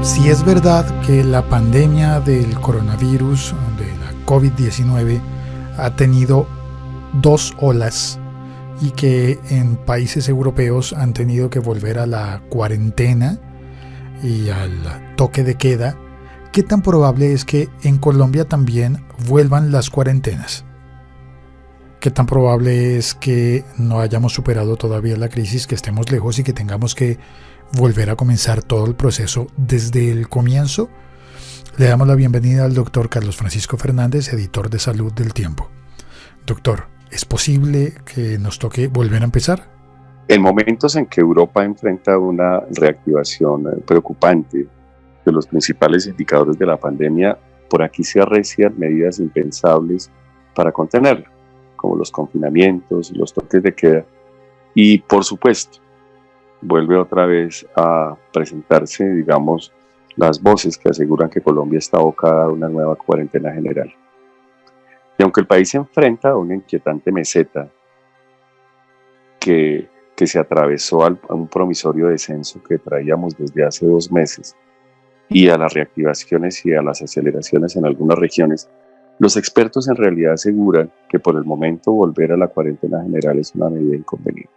Si es verdad que la pandemia del coronavirus, de la COVID-19, ha tenido dos olas y que en países europeos han tenido que volver a la cuarentena y al toque de queda, ¿qué tan probable es que en Colombia también vuelvan las cuarentenas? ¿Qué tan probable es que no hayamos superado todavía la crisis, que estemos lejos y que tengamos que volver a comenzar todo el proceso desde el comienzo? Le damos la bienvenida al doctor Carlos Francisco Fernández, editor de Salud del Tiempo. Doctor, ¿es posible que nos toque volver a empezar? En momentos en que Europa enfrenta una reactivación preocupante de los principales indicadores de la pandemia, por aquí se arrecian medidas impensables para contenerla, como los confinamientos, los toques de queda, y por supuesto, vuelve otra vez a presentarse, digamos, las voces que aseguran que Colombia está abocada a una nueva cuarentena general. Y aunque el país se enfrenta a una inquietante meseta que se atravesó a un promisorio descenso que traíamos desde hace 2 meses y a las reactivaciones y a las aceleraciones en algunas regiones, los expertos en realidad aseguran que por el momento volver a la cuarentena general es una medida inconveniente.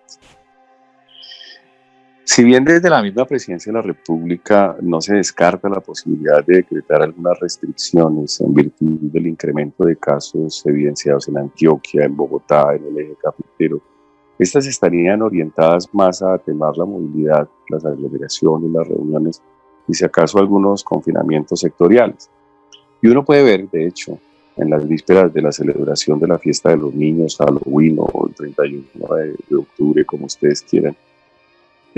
Si bien desde la misma Presidencia de la República no se descarta la posibilidad de decretar algunas restricciones en virtud del incremento de casos evidenciados en Antioquia, en Bogotá, en el eje cafetero, estas estarían orientadas más a atenuar la movilidad, las aglomeraciones, las reuniones y si acaso algunos confinamientos sectoriales. Y uno puede ver, de hecho, en las vísperas de la celebración de la fiesta de los niños, Halloween o el 31 de octubre, como ustedes quieran,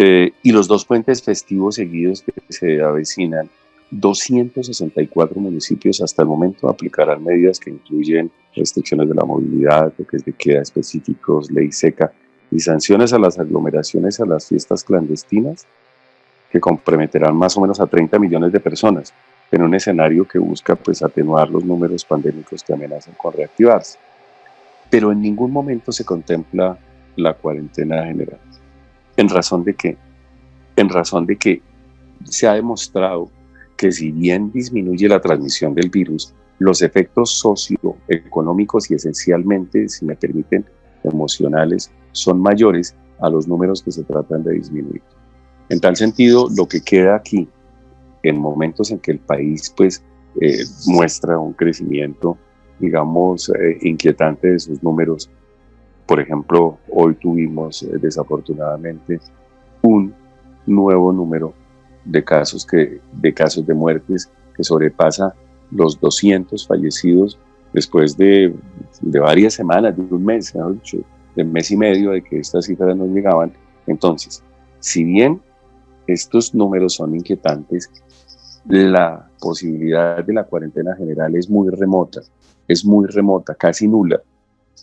y los 2 puentes festivos seguidos que se avecinan, 264 municipios hasta el momento aplicarán medidas que incluyen restricciones de la movilidad, toques de queda específicos, ley seca y sanciones a las aglomeraciones, a las fiestas clandestinas, que comprometerán más o menos a 30 millones de personas en un escenario que busca pues atenuar los números pandémicos que amenazan con reactivarse. Pero en ningún momento se contempla la cuarentena general. ¿En razón de qué? En razón de que se ha demostrado que si bien disminuye la transmisión del virus, los efectos socioeconómicos y esencialmente, si me permiten, emocionales, son mayores a los números que se tratan de disminuir. En tal sentido, lo que queda aquí, en momentos en que el país pues, muestra un crecimiento, digamos, inquietante de sus números. Por ejemplo, hoy tuvimos desafortunadamente un nuevo número de casos de muertes que sobrepasa los 200 fallecidos después de varias semanas, de un mes, mejor dicho, de mes y medio de que estas cifras no llegaban. Entonces, si bien estos números son inquietantes, la posibilidad de la cuarentena general es muy remota, casi nula.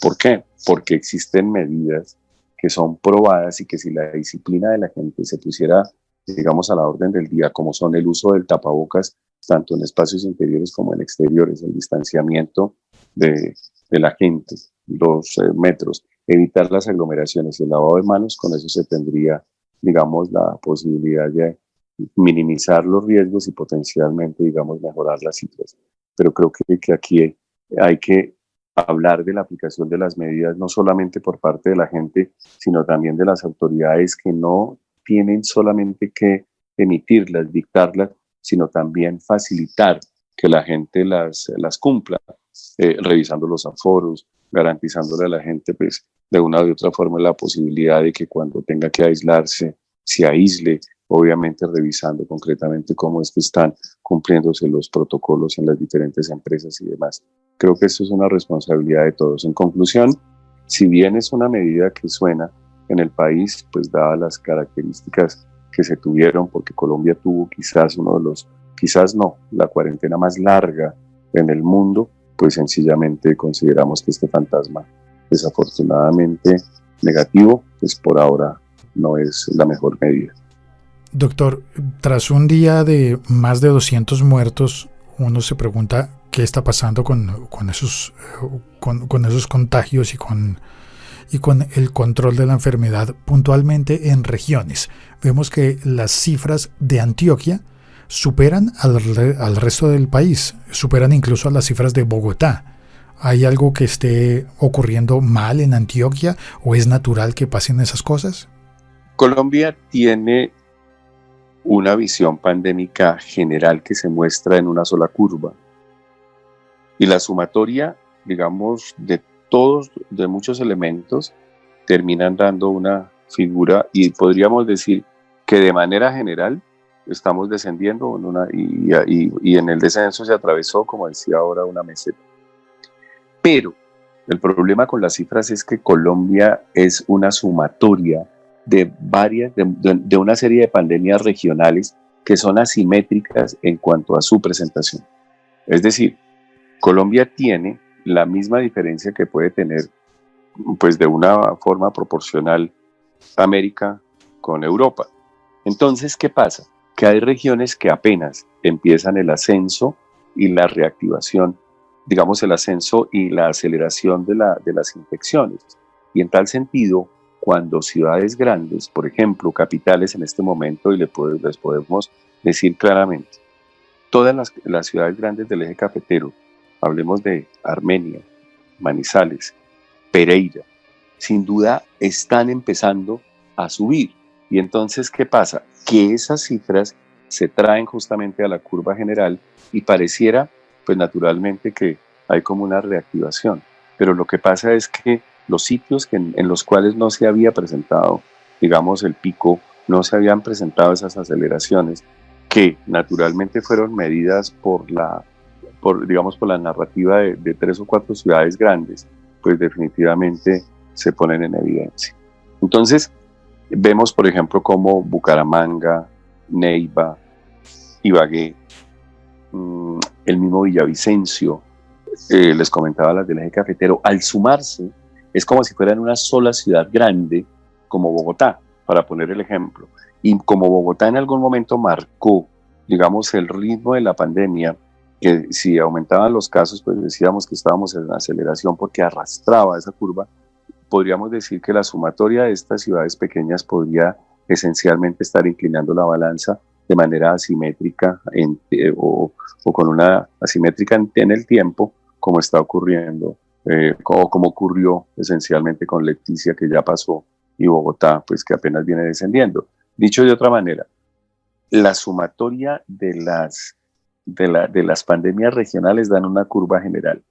¿Por qué? Porque existen medidas que son probadas y que si la disciplina de la gente se pusiera, digamos, a la orden del día, como son el uso del tapabocas, tanto en espacios interiores como en exteriores, el distanciamiento de la gente, 2 metros, evitar las aglomeraciones y el lavado de manos, con eso se tendría, digamos, la posibilidad de minimizar los riesgos y potencialmente, digamos, mejorar las cifras. Pero creo que aquí hay que hablar de la aplicación de las medidas no solamente por parte de la gente, sino también de las autoridades que no tienen solamente que emitirlas, dictarlas, sino también facilitar que la gente las cumpla, revisando los aforos, garantizándole a la gente pues, de una u otra forma la posibilidad de que cuando tenga que aislarse, se aísle, obviamente revisando concretamente cómo es que están cumpliéndose los protocolos en las diferentes empresas y demás. Creo que esto es una responsabilidad de todos. En conclusión, si bien es una medida que suena en el país, pues dadas las características que se tuvieron, porque Colombia tuvo la cuarentena más larga en el mundo, pues sencillamente consideramos que este fantasma, desafortunadamente negativo, pues por ahora no es la mejor medida. Doctor, tras un día de más de 200 muertos, uno se pregunta qué está pasando con esos contagios y con el control de la enfermedad puntualmente en regiones. Vemos que las cifras de Antioquia superan al resto del país, superan incluso a las cifras de Bogotá. ¿Hay algo que esté ocurriendo mal en Antioquia o es natural que pasen esas cosas? Colombia tiene una visión pandémica general que se muestra en una sola curva. Y la sumatoria, digamos, de muchos elementos, terminan dando una figura y podríamos decir que de manera general estamos descendiendo y en el descenso se atravesó, como decía ahora, una meseta. Pero el problema con las cifras es que Colombia es una sumatoria de una serie de pandemias regionales que son asimétricas en cuanto a su presentación. Es decir, Colombia tiene la misma diferencia que puede tener, pues de una forma proporcional, América con Europa. Entonces, ¿qué pasa? Que hay regiones que apenas empiezan el ascenso y la reactivación, digamos el ascenso y la aceleración de las infecciones. Y en tal sentido, cuando ciudades grandes, por ejemplo, capitales en este momento, y les podemos decir claramente, todas las ciudades grandes del eje cafetero, hablemos de Armenia, Manizales, Pereira, sin duda están empezando a subir. Y entonces, ¿qué pasa? Que esas cifras se traen justamente a la curva general y pareciera, pues naturalmente, que hay como una reactivación. Pero lo que pasa es que los sitios en los cuales no se había presentado, digamos, el pico, no se habían presentado esas aceleraciones, que naturalmente fueron medidas por la narrativa de 3 o 4 ciudades grandes, pues definitivamente se ponen en evidencia. Entonces, vemos, por ejemplo, cómo Bucaramanga, Neiva, Ibagué, el mismo Villavicencio, les comentaba las del eje cafetero, al sumarse, es como si fueran una sola ciudad grande, como Bogotá, para poner el ejemplo. Y como Bogotá en algún momento marcó, digamos, el ritmo de la pandemia, que si aumentaban los casos, pues decíamos que estábamos en aceleración porque arrastraba esa curva, podríamos decir que la sumatoria de estas ciudades pequeñas podría esencialmente estar inclinando la balanza de manera asimétrica o con una asimétrica en el tiempo, como está ocurriendo, o como ocurrió esencialmente con Leticia, que ya pasó, y Bogotá, pues que apenas viene descendiendo. Dicho de otra manera, la sumatoria de las pandemias regionales dan una curva general,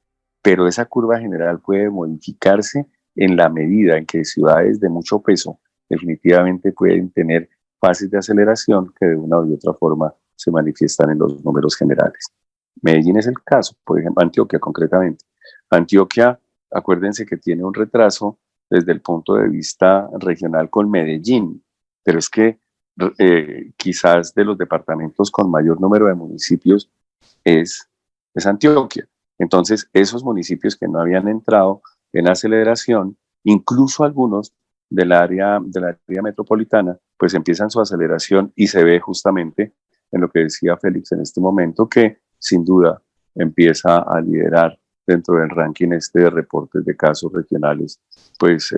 pero esa curva general puede modificarse en la medida en que ciudades de mucho peso definitivamente pueden tener fases de aceleración que de una u otra forma se manifiestan en los números generales. Medellín es el caso, por ejemplo, Antioquia concretamente. Antioquia, acuérdense que tiene un retraso desde el punto de vista regional con Medellín, pero es que quizás de los departamentos con mayor número de municipios es Antioquia. Entonces, esos municipios que no habían entrado en aceleración, incluso algunos del área metropolitana, pues empiezan su aceleración y se ve justamente en lo que decía Félix en este momento, que sin duda empieza a liderar dentro del ranking de reportes de casos regionales, pues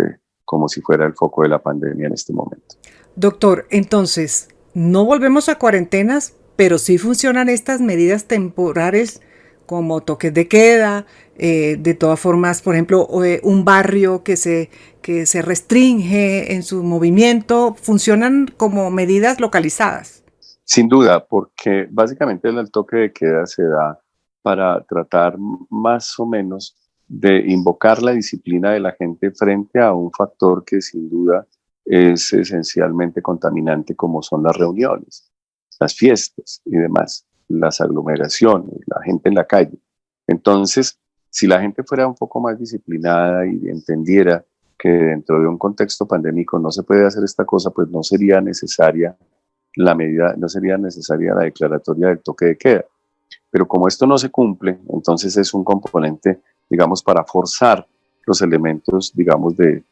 como si fuera el foco de la pandemia en este momento. Doctor, entonces, no volvemos a cuarentenas, pero sí funcionan estas medidas temporales como toques de queda, de todas formas, por ejemplo, un barrio que se restringe en su movimiento, funcionan como medidas localizadas. Sin duda, porque básicamente el toque de queda se da para tratar más o menos de invocar la disciplina de la gente frente a un factor que sin duda es esencialmente contaminante, como son las reuniones, las fiestas y demás, las aglomeraciones, la gente en la calle. Entonces, si la gente fuera un poco más disciplinada y entendiera que dentro de un contexto pandémico no se puede hacer esta cosa, pues no sería necesaria la medida, no sería necesaria la declaratoria del toque de queda. Pero como esto no se cumple, entonces es un componente, digamos, para forzar los elementos, digamos, de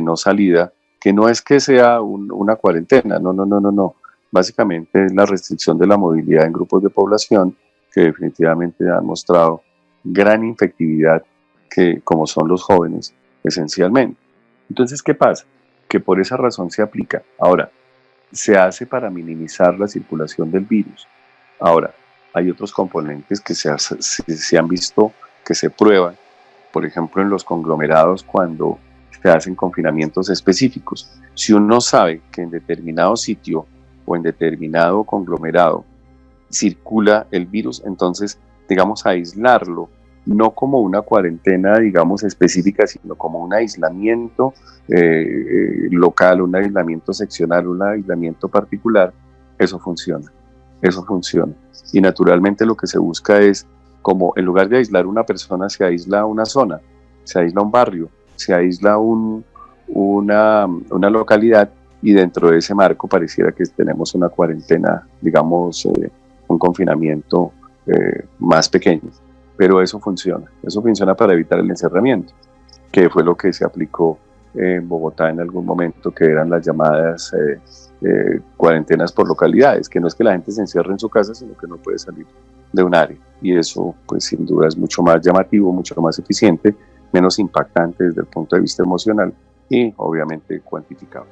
no salida, que no es que sea una cuarentena, no. Básicamente es la restricción de la movilidad en grupos de población que definitivamente han mostrado gran infectividad, que, como son los jóvenes, esencialmente. Entonces, ¿qué pasa? Que por esa razón se aplica. Ahora, se hace para minimizar la circulación del virus. Ahora, hay otros componentes que se han visto, que se prueban, por ejemplo, en los conglomerados cuando se hacen confinamientos específicos. Si uno sabe que en determinado sitio o en determinado conglomerado circula el virus, entonces, digamos, aislarlo, no como una cuarentena, digamos, específica, sino como un aislamiento local, un aislamiento seccional, un aislamiento particular, eso funciona, eso funciona. Y naturalmente lo que se busca es, como en lugar de aislar una persona, se aísla una zona, se aísla un barrio, se aísla una localidad, y dentro de ese marco pareciera que tenemos una cuarentena, digamos, un confinamiento más pequeño. Pero eso funciona para evitar el encerramiento, que fue lo que se aplicó en Bogotá en algún momento, que eran las llamadas cuarentenas por localidades, que no es que la gente se encierre en su casa, sino que no puede salir de un área. Y eso, pues sin duda, es mucho más llamativo, mucho más eficiente, menos impactante desde el punto de vista emocional y obviamente cuantificable.